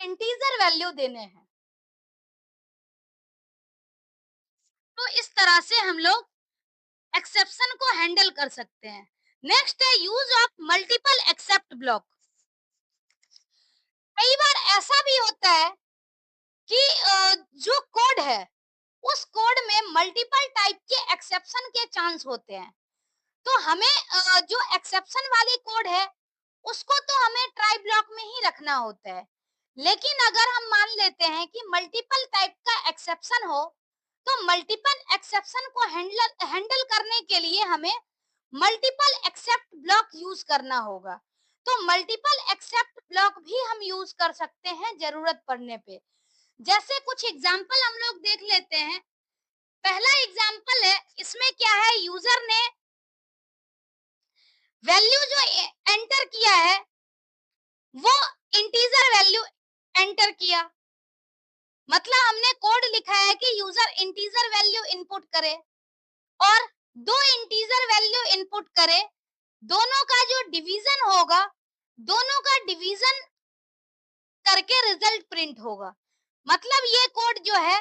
इंटीजर वैल्यू देने हैं। तो इस तरह से हम लोग एक्सेप्शन को हैंडल कर सकते हैं। नेक्स्ट है use of multiple except block. कई बार ऐसा भी होता है कि जो कोड है, उस कोड में मल्टीपल टाइप के एक्सेप्शन के चांस होते हैं। तो हमें जो एक्सेप्शन वाली कोड है, उसको तो हमें ट्राई ब्लॉक में ही रखना होता है। लेकिन अगर हम मान लेते हैं कि मल्टीपल टाइप का एक्सेप्शन हो, तो मल्टीपल एक्सेप्शन को हैंडल करने के लिए हमें मल्टीपल एक्सेप्ट ब्लॉक यूज करना होगा। तो मल्टीपल एक्सेप्ट ब्लॉक भी हम यूज कर सकते हैं जरूरत पड़ने पे। जैसे कुछ एग्जांपल हम लोग देख लेते हैं। पहला एग्जांपल है, इसमें क्या है, यूजर ने वैल्यू जो एंटर किया है, वो इंटीजर वैल्यू एंटर किया, मतलब हमने कोड लिखा है कि यूजर इंटीजर वैल्यू इनपुट करे, और दो इंटीजर वैल्यू इनपुट करे, दोनों का जो डिवीजन होगा, दोनों का डिवीजन करके रिजल्ट प्रिंट होगा। मतलब ये कोड जो है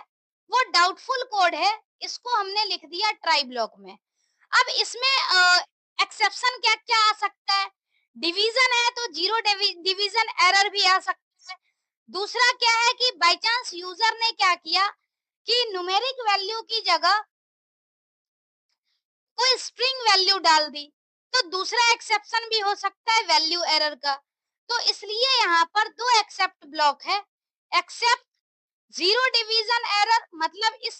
वो डाउटफुल कोड है, इसको हमने लिख दिया ट्राई ब्लॉक में। अब इसमें एक्सेप्शन क्या क्या आ सकता है, डिवीजन है तो जीरो डिवीजन एरर भी आ सकता है। दूसरा क्या है कि बाय चांस यूजर ने क्या किया कि न्यूमेरिक वैल्यू की जगह कोई स्ट्रिंग वैल्यू डाल दी, तो दूसरा एक्सेप्शन भी हो सकता है वैल्यू एरर का। तो इसलिए यहाँ पर दो एक्सेप्ट ब्लॉक है, एक्सेप्ट जीरो डिवीजन एरर, मतलब इस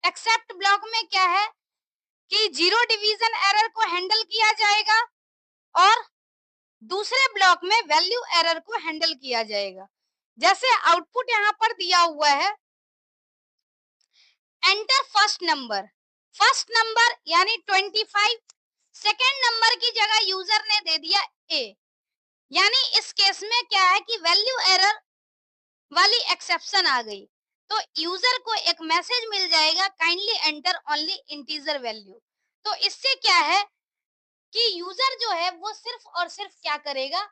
एक्सेप्ट ब्लॉक में क्या है कि जीरो डिवीजन एरर को हैंडल किया जाएगा, और दूसरे ब्लॉक में वैल्यू एरर को हैंडल किया जाएगा। जैसे आउटपुट यहाँ पर दिया हुआ है, एंटर फर्स्ट नंबर यानी 25, सेकेंड नंबर की जगह यूजर ने दे दिया ए, यानी इस केस में क्या है कि वैल्यू एरर वाली एक्सेप्शन आ गई, तो यूजर को एक मैसेज मिल जाएगा kindly enter only integer value. तो इससे क्या है कि यूजर जो है वो सिर्फ और सिर्फ क्या करेगा,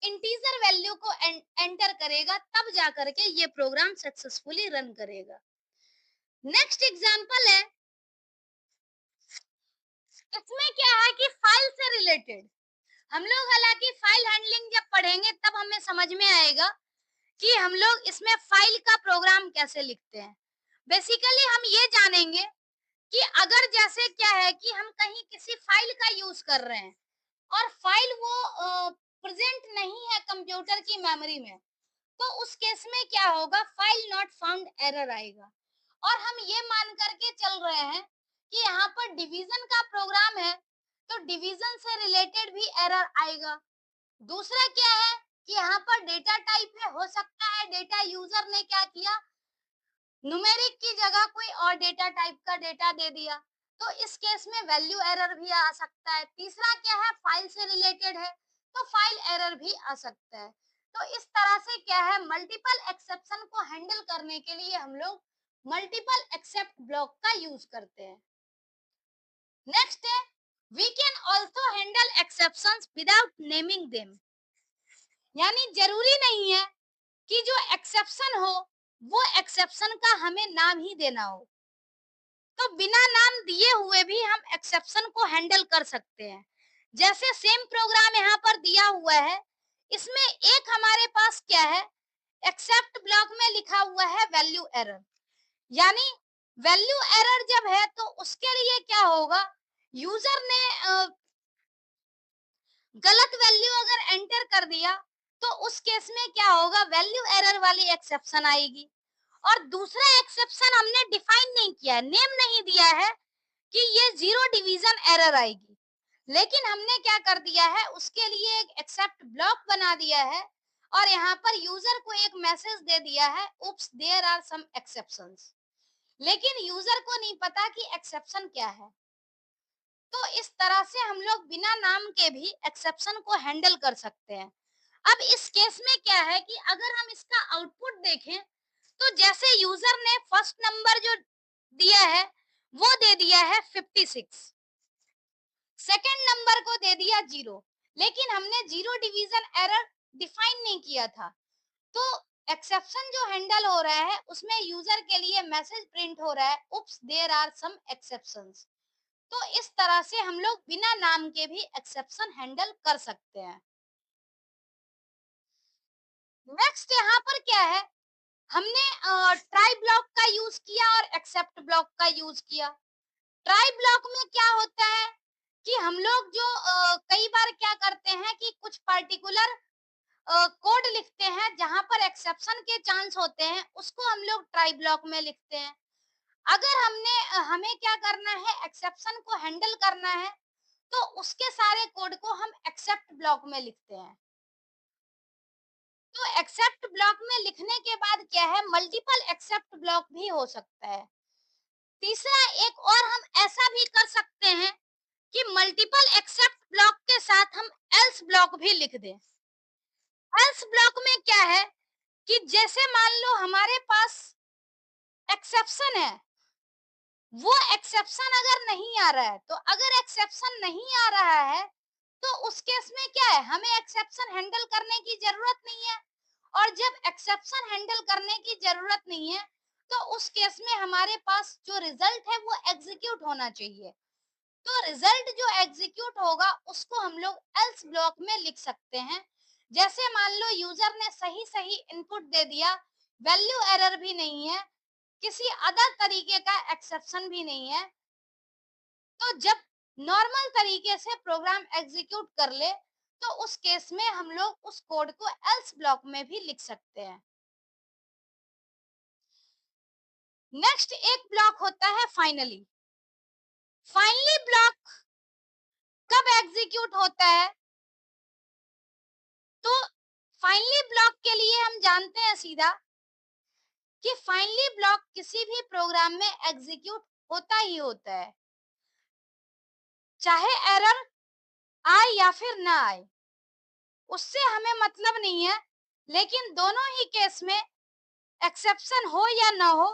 इंटीजर वैल्यू को एंटर करेगा, तब जा करके ये प्रोग्राम सक्सेसफुली रन करेगा। नेक्स्ट एग्जांपल है, इसमें क्या है कि फाइल से रिलेटेड हम लोग, हालांकि फाइल हैंडलिंग जब पढ़ेंगे तब हमें समझ में आएगा कि हम लोग इसमें फाइल का प्रोग्राम कैसे लिखते हैं। बेसिकली हम ये जानेंगे कि अगर जैसे क्या है कि हम कहीं किसी फाइल का यूज कर रहे हैं और फाइल वो प्रेजेंट नहीं है कंप्यूटर की मेमोरी में, तो उस केस में क्या होगा, फाइल नॉट फाउंड एरर आएगा। और हम ये मान करके चल रहे हैं कि यहाँ पर डिवीजन का प्रोग्राम है, तो डिवीजन से रिलेटेड भी एरर आएगा। दूसरा क्या है कि यहाँ पर डेटा टाइप है, हो सकता है डेटा यूजर ने क्या किया, न्यूमेरिक की जगह कोई और डेटा टाइप का डेटा दे दिया, तो इस केस में वैल्यू एरर भी आ सकता है। तीसरा क्या है, फाइल से रिलेटेड है, तो फाइल एरर भी आ सकता है। तो इस तरह से क्या है, मल्टीपल एक्सेप्शन को हैंडल करने के लिए हम लोग मल्टीपल एक्सेप्ट ब्लॉक का यूज करते हैं। नेक्स्ट है, we can also handle exceptions without naming them, यानी जरूरी नहीं है कि जो एक्सेप्शन हो वो एक्सेप्शन का हमें नाम ही देना हो, तो बिना नाम दिए हुए भी हम एक्सेप्शन को हैंडल कर सकते हैं। जैसे सेम प्रोग्राम यहाँ पर दिया हुआ है, इसमें एक हमारे पास क्या है, एक्सेप्ट ब्लॉक में लिखा हुआ है वैल्यू एरर, यानी वैल्यू एरर जब है तो उसके लिए क्या होगा, यूजर ने गलत वैल्यू अगर एंटर कर दिया तो उस केस में क्या होगा, वैल्यू एरर वाली एक्सेप्शन आएगी। और दूसरा एक्सेप्शन हमने डिफाइन नहीं किया, नेम नहीं दिया है कि ये जीरो डिवीजन एरर आएगी, लेकिन हमने क्या कर दिया है, उसके लिए एक एक्सेप्ट ब्लॉक बना दिया है और यहाँ पर यूजर को एक मैसेज दे दिया है, उप्स देयर आर सम एक्सेप्शंस, लेकिन यूजर को नहीं पता कि एक्सेप्शन क्या है। तो इस तरह से हम लोग बिना नाम के भी एक्सेप्शन को हैंडल कर सकते हैं। अब इस केस में क्या है कि अगर हम इसका आउटपुट देखें, तो जैसे यूजर ने फर्स्ट नंबर जो दिया है वो दे दिया है 56, सेकेंड नंबर को दे दिया 0, लेकिन हमने जीरो डिवीजन एरर डिफाइन नहीं किया था, तो एक्सेप्शन जो हैंडल हो रहा है उसमें यूजर के लिए मैसेज प्रिंट हो रहा है, उप्स देयर आर सम एक्सेप्शंस। तो इस तरह से हम लोग बिना नाम के भी एक्सेप्शन हैंडल कर सकते हैं। नेक्स्ट यहाँ पर क्या है, हमने ट्राई ब्लॉक का यूज किया और एक्सेप्ट ब्लॉक का यूज किया। ट्राई ब्लॉक में क्या होता है कि हम लोग जो कई बार क्या करते हैं कि कुछ पर्टिकुलर कोड लिखते हैं जहां पर एक्सेप्शन के चांस होते हैं, उसको हम लोग ट्राई ब्लॉक में लिखते हैं। अगर हमें क्या करना है, एक्सेप्शन को हैंडल करना है, तो उसके सारे कोड को हम एक्सेप्ट ब्लॉक में लिखते हैं। तो एक्सेप्ट ब्लॉक में लिखने के बाद क्या है, मल्टीपल एक्सेप्ट ब्लॉक भी हो सकता है। तीसरा एक और हम ऐसा भी कर सकते हैं कि मल्टीपल एक्सेप्ट ब्लॉक के साथ हम एल्स ब्लॉक भी लिख दें। एल्स ब्लॉक में क्या है कि जैसे मान लो हमारे पास एक्सेप्शन है, वो एक्सेप्शन अगर नहीं आ रहा है, तो अगर एक्सेप्शन नहीं आ रहा है तो उस केस में क्या है, हमें एक्सेप्शन हैंडल करने की जरूरत नहीं है। और जब एक्सेप्शन हैंडल करने की जरूरत नहीं है तो उस केस में हमारे पास जो रिजल्ट है वो एग्जीक्यूट होना चाहिए। तो रिजल्ट जो एग्जीक्यूट होगा उसको हम लोग एल्स ब्लॉक में लिख सकते हैं। जैसे मान लो यूजर ने सही सही इनपुट दे दिया, वैल्यू एरर भी नहीं है, किसी अदर तरीके का एक्सेप्शन भी नहीं है, तो जब नॉर्मल तरीके से प्रोग्राम एग्जीक्यूट कर ले तो उस केस में हम लोग उस कोड को एल्स ब्लॉक में भी लिख सकते हैं। नेक्स्ट एक ब्लॉक होता है फाइनली। फाइनली ब्लॉक कब एग्जीक्यूट होता है, तो फाइनली ब्लॉक के लिए हम जानते हैं सीधा कि फाइनली ब्लॉक किसी भी प्रोग्राम में एग्जीक्यूट होता ही होता है, चाहे एरर आए या फिर ना आए, उससे हमें मतलब नहीं है। लेकिन दोनों ही केस में, एक्सेप्शन हो या ना हो,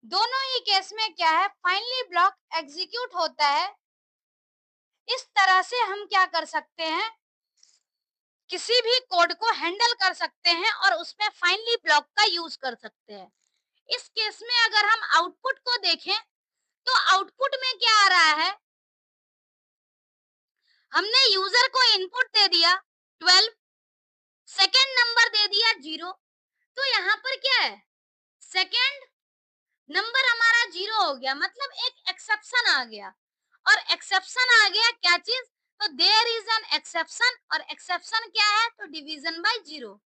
दोनों ही केस में क्या है, फाइनली ब्लॉक एग्जीक्यूट होता है। इस तरह से हम क्या कर सकते हैं, किसी भी कोड को हैंडल कर सकते हैं और उसमें फाइनली ब्लॉक का यूज कर सकते हैं। इस केस में अगर हम आउटपुट को देखें तो आउटपुट में क्या आ रहा है, हमने यूजर को इनपुट दे दिया 12, सेकेंड नंबर दे दिया 0। तो यहाँ पर क्या है, सेकेंड नंबर हमारा 0 हो गया, मतलब एक एक्सेप्शन आ गया। और एक्सेप्शन आ गया क्या चीज, तो देयर इज एन एक्सेप्शन, और एक्सेप्शन क्या है, तो डिवीजन बाय 0।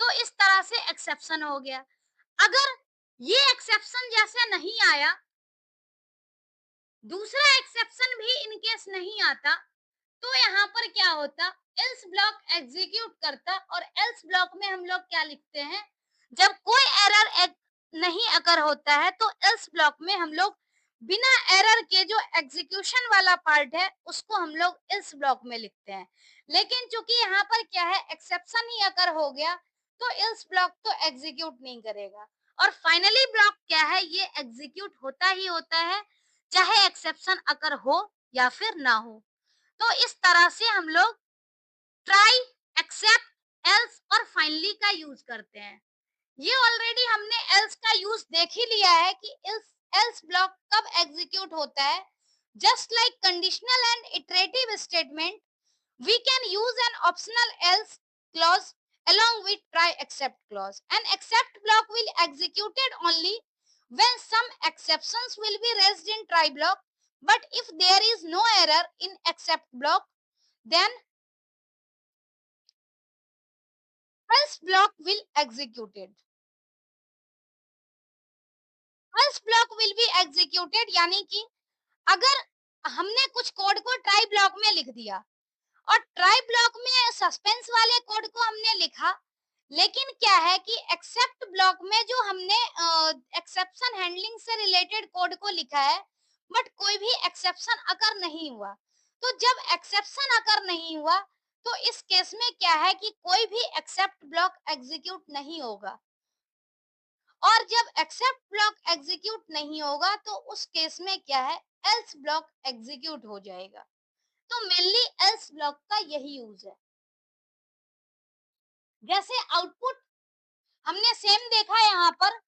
तो इस तरह से एक्सेप्शन हो गया। अगर ये एक्सेप्शन जैसे नहीं आया, दूसरा एक्सेप्शन भी इनकेस नहीं आता, तो यहाँ पर क्या होता, एल्स ब्लॉक एग्जीक्यूट करता। और एल्स ब्लॉक में हम लोग क्या लिखते हैं, जब कोई एरर नहीं अकर होता है तो एल्स ब्लॉक में हम लोग बिना एरर के जो एग्जीक्यूशन वाला पार्ट है उसको हम लोग एल्स ब्लॉक में लिखते हैं। लेकिन चूंकि यहाँ पर क्या है, एक्सेप्शन ही अकर हो गया, तो एल्स ब्लॉक तो एग्जीक्यूट नहीं करेगा। और फाइनली ब्लॉक क्या है, ये एग्जीक्यूट होता ही होता है, चाहे एक्सेप्शन अकर हो या फिर ना हो। तो इस तरह से हम लोग ट्राई, एक्सेप्ट, एल्स और फाइनली का यूज करते हैं। ये ऑलरेडी हमने एल्स का यूज देख ही लिया है कि एल्स एल्स ब्लॉक कब एग्जीक्यूट होता है। Just like conditional and iterative statement, we can use an optional else clause along with try except clause. An except block will executed only when some exceptions will be raised in try block, but if there is no error in except block, then else block will executed. else block will be executed यानी कि अगर हमने कुछ कोड को ट्राई ब्लॉक में लिख दिया और ट्राई ब्लॉक में सस्पेंस वाले कोड को हमने लिखा, लेकिन क्या है कि एक्सेप्ट ब्लॉक में जो हमने एक्सेप्शन हैंडलिंग से रिलेटेड कोड को लिखा है, बट कोई भी एक्सेप्शन अकर नहीं हुआ। तो जब एक्सेप्शन अकर नहीं हुआ, तो इस केस में क्या है कि कोई भी एक्सेप्ट ब्लॉक एग्जीक्यूट नहीं होगा। और जब एक्सेप्ट ब्लॉक एग्जीक्यूट नहीं होगा तो उस केस में क्या है, एल्स ब्लॉक एग्जीक्यूट हो जाएगा। तो मेनली एल्स ब्लॉक का यही यूज है। जैसे आउटपुट हमने सेम देखा यहाँ पर,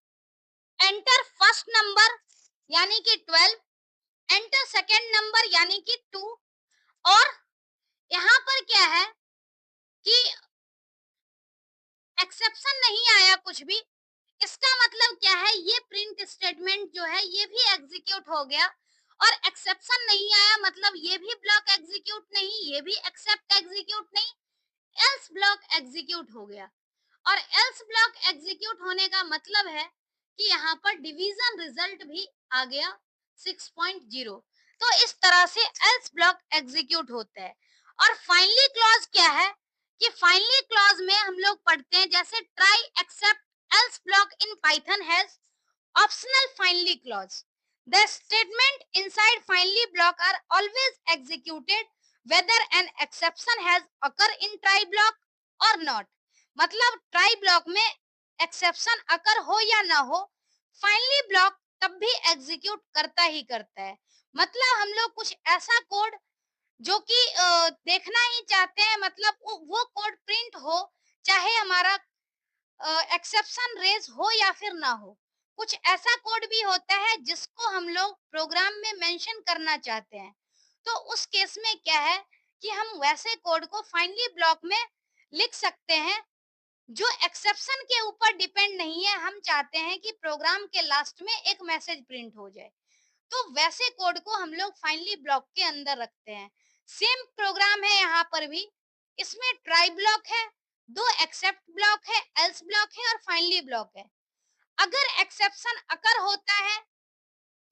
एंटर फर्स्ट नंबर यानी कि 12, एंटर सेकेंड नंबर यानी कि 2। और यहाँ पर क्या है कि एक्सेप्शन नहीं आया कुछ भी, इसका मतलब क्या है, ये प्रिंट स्टेटमेंट जो है ये भी एग्जीक्यूट हो गया। और एक्सेप्शन नहीं आया मतलब ये भी ब्लॉक एग्जीक्यूट नहीं, ये भी एक्सेप्ट एग्जीक्यूट नहीं, एल्स ब्लॉक एग्जीक्यूट हो गया। और एल्स ब्लॉक एग्जीक्यूट होने का मतलब है कि यहाँ पर डिवीजन रिजल्ट भी आ गया 6.0। तो इस तरह से एल्स ब्लॉक एग्जीक्यूट होता है। और फाइनली क्लॉज क्या है, कि फाइनली क्लॉज में हम लोग पढ़ते हैं जैसे try, except, else block in Python has optional finally clause. The statement inside finally block are always executed whether an exception has occurred in try block or not. मतलब try block में exception occur हो या ना हो, finally block तब भी execute करता ही करता है। मतलब हम लोग कुछ ऐसा कोड जो कि देखना ही चाहते हैं, मतलब वो कोड प्रिंट हो, चाहे हमारा एक्सेप्शन रेज हो या फिर ना हो। कुछ ऐसा कोड भी होता है जिसको हम लोग प्रोग्राम में मेंशन करना चाहते हैं, तो उस केस में क्या है कि हम वैसे कोड को फाइनली ब्लॉक में लिख सकते हैं जो एक्सेप्शन के ऊपर डिपेंड नहीं है। हम चाहते हैं कि प्रोग्राम के लास्ट में एक मैसेज प्रिंट हो जाए, तो वैसे कोड को हम लोग फाइनली ब्लॉक के अंदर रखते हैं। सेम प्रोग्राम है यहाँ पर भी, इसमें ट्राई ब्लॉक है, दो एक्सेप्ट ब्लॉक है, एल्स ब्लॉक है और फाइनली ब्लॉक है। अगर एक्सेप्शन अकर होता है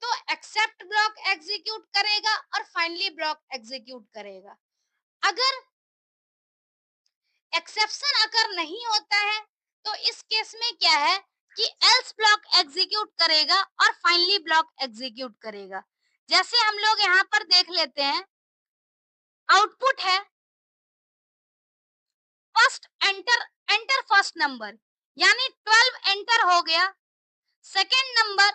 तो एक्सेप्ट ब्लॉक एग्जीक्यूट करेगा और फाइनली ब्लॉक एग्जीक्यूट करेगा। अगर एक्सेप्शन अगर नहीं होता है तो इस केस में क्या है कि एल्स ब्लॉक एग्जीक्यूट करेगा और फाइनली ब्लॉक एग्जीक्यूट करेगा। जैसे हम लोग यहाँ पर देख लेते हैं, आउटपुट है first enter, enter first number, यानी 12 एंटर हो गया, सेकेंड नंबर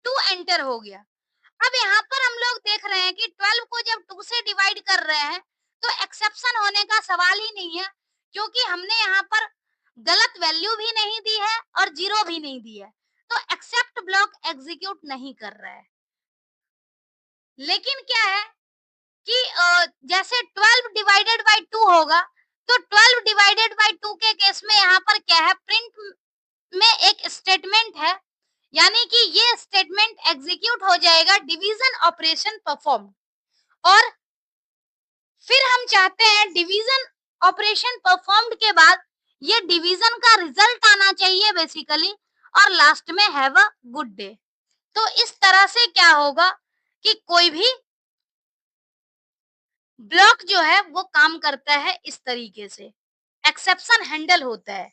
2 एंटर हो गया। अब यहाँ पर हम लोग देख रहे हैं कि 12 को जब 2 से डिवाइड कर रहे हैं तो एक्सेप्शन होने का सवाल ही नहीं है, क्योंकि हमने यहाँ पर गलत वैल्यू भी नहीं दी है और जीरो भी नहीं दी है, तो एक्सेप्ट ब्लॉक एग्जीक्यूट नहीं कर रहा है। लेकिन क्या है कि जैसे 12 डिवाइडेड बाय 2 होगा, तो 12 डिवाइडेड बाय 2 के केस में यहाँ पर क्या है, प्रिंट में एक स्टेटमेंट है, यानी कि ये स्टेटमेंट एग्जीक्यूट हो जाएगा डिवीजन ऑपरेशन परफॉर्म, और फिर हम चाहते हैं डिवीजन ऑपरेशन परफॉर्म्ड के बाद ये डिवीजन का रिजल्ट आना चाहिए बेसिकली, और लास्ट में हैव अ गुड डे। तो इस तरह से क्या होगा कि कोई भी ब्लॉक जो है वो काम करता है इस तरीके से, एक्सेप्शन हैंडल होता है।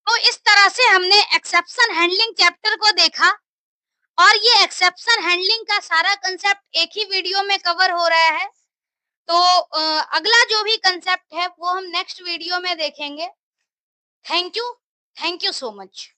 तो इस तरह से हमने एक्सेप्शन हैंडलिंग चैप्टर को देखा, और ये एक्सेप्शन हैंडलिंग का सारा कंसेप्ट एक ही वीडियो में कवर हो रहा है। तो अगला जो भी कंसेप्ट है वो हम नेक्स्ट वीडियो में देखेंगे। Thank you, thank you so much.